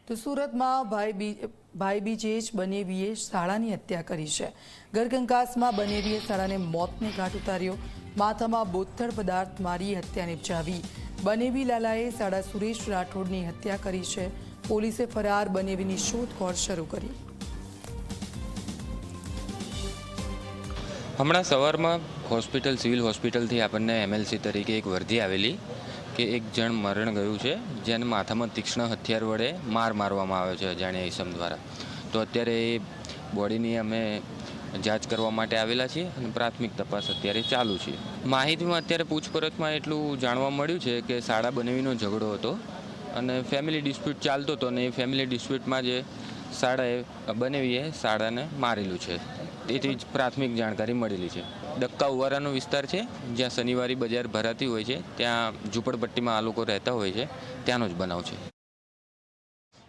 તો સુરતમાં ભાઈ બીજે જ બનેવીએ શાળાની હત્યા કરી છે। ગરકંકાસમાં બનેવીએ શાળાને મોતને ઘાટ ઉતાર્યો। માથામાં બોથડ પદાર્થ મારી હત્યા નિપજાવી। બનેવી લાલાએ શાળા સુરેશ રાઠોડની હત્યા કરી છે। પોલીસે ફરાર બનેવીની શોધખોળ શરૂ કરી। હમણાં સવારમાં સિવિલ હોસ્પિટલથી આપણને એમએલસી તરીકે એક વર્દી આવેલી કે એક જણ મરણ ગયું છે, જેને માથામાં તીક્ષ્ણ હથિયાર વડે મારવામાં આવ્યો છે અજાણ્યા ઈસમ દ્વારા। તો અત્યારે એ બોડીની અમે જાંચ કરવા માટે આવેલા છીએ અને પ્રાથમિક તપાસ અત્યારે ચાલુ છે। માહિતીમાં અત્યારે પૂછપરછમાં એટલું જાણવા મળ્યું છે કે શાળા બનેવીનો ઝઘડો હતો અને ફેમિલી ડિસ્પ્યુટ ચાલતો હતો અને એ ફેમિલી ડિસ્પ્યુટમાં જે શાળાએ બનેવીએ શાળાને મારેલું છે, તેથી જ પ્રાથમિક જાણકારી મળેલી છે। ડક્કા ઉવારાનો વિસ્તાર છે, જ્યાં શનિવારી બજાર ભરાતી હોય છે, ત્યાં ઝૂંપડપટ્ટીમાં આ લોકો રહેતા હોય છે, ત્યાંનો જ બનાવ છે।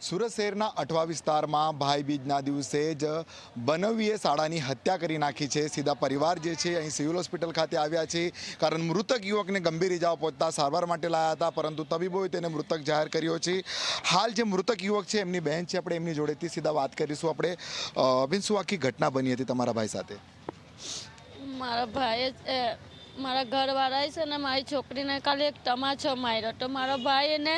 સુરત શહેરના અઠવા વિસ્તારમાં ભાઈ બીજના દિવસે જ બનેવીએ શાળાની હત્યા કરી નાખી છે। સીધા પરિવાર જે છે અહીં સિવિલ હોસ્પિટલ ખાતે આવ્યા છે, કારણ મૃતક યુવકને ગંભીર ઇજાઓ પહોંચતા સારવાર માટે લાયા હતા, પરંતુ તબીબોએ તેને મૃતક જાહેર કર્યો છે। હાલ જે મૃતક યુવક છે એમની બહેન છે, આપણે એમની જોડેથી સીધા વાત કરીશું। આપણે બેન, શું આખી ઘટના બની હતી તમારા ભાઈ સાથે? મારા ઘરવાળા છે ને મારી છોકરીને ખાલી એક તમાચો માર્યો, તો મારો ભાઈ એને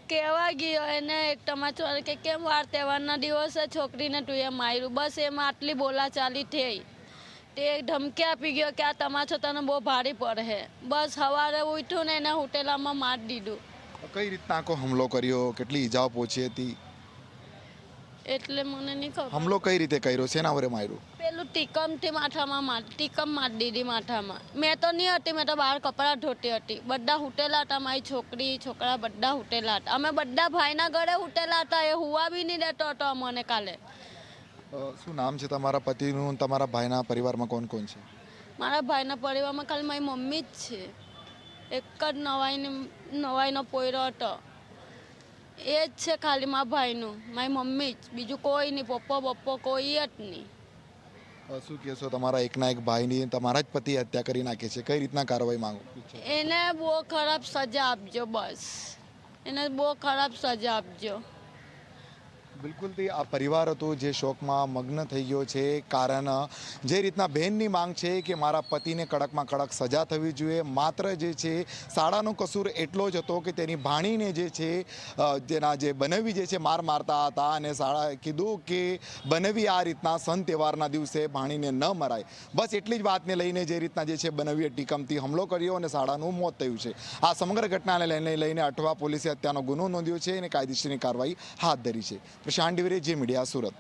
કહેવા ગયો, એને એક તમાચો કે કેમ વાર તહેવારના દિવસે છોકરીને તું એ માર્યું, બસ એમાં આટલી બોલાચાલી થઈ। તે ધમકી આપી ગયો કે આ તમાચો તને બહુ ભારી પડે। બસ સવારે ઉઠ્યું ને એને હોટેલામાં મારી દીધું। કઈ રીતના આખો હુમલો કર્યો, કેટલી ઈજાઓ પહોંચી હતી એટલે મને નહીં ખબર। હુમલો કઈ રીતે કર્યો, શેના વડે માર્યું? પેલું ટીકમથી માથામાં ટીકમ મારી દીધી માથામાં। મેં તો નહીં હતી, મેં તો બહાર કપડાં ધોતી હતી। બધા હુટેલા હતા, મારી છોકરી છોકરા બધા હુટેલા હતા। અમે બધા ભાઈના ઘરે હુટેલા હતા, એ હુવા બી નહીં દેતો હતો અમને કાલે। શું નામ છે તમારા પતિનું? તમારા ભાઈના પરિવારમાં કોણ કોણ છે? મારા ભાઈના પરિવારમાં ખાલી મારી મમ્મી જ છે, એક જ નવાઈનો પોયરો હતો, એ જ છે ખાલી મારા ભાઈનું, મારી મમ્મી જ, બીજું કોઈ નહીં, પપ્પો કોઈ જ નહીં। શું કહેશો, તમારા એકના એક ભાઈની તમારા જ પતિ હત્યા કરી નાખી છે, કઈ રીતના કાર્યવાહી માંગો? એને બહુ ખરાબ સજા આપજો, બસ એને બહુ ખરાબ સજા આપજો। બિલકુલથી આ પરિવાર હતો જે શોકમાં મગ્ન થઈ ગયો છે, કારણ જે રીતના બહેનની માંગ છે કે મારા પતિને કડકમાં કડક સજા થવી જોઈએ। માત્ર જે છે શાળાનો કસૂર એટલો જ હતો કે તેની ભાણીને જે છે તેના જે બનેવી જે છે મારતા હતા, અને શાળાએ કીધું કે બનેવી આ રીતના સન તહેવારના દિવસે ભાણીને ન મરાય, બસ એટલી જ વાતને લઈને જે રીતના જે છે બનેવીએ ટીકમથી હુમલો કર્યો અને શાળાનું મોત થયું છે। આ સમગ્ર ઘટનાને લઈને અઠવા પોલીસે હત્યાનો ગુનો નોંધ્યો છે અને કાયદેસરની કાર્યવાહી હાથ ધરી છે। પ્રશાંત ડિવરે, જે મીડિયા, સુરત।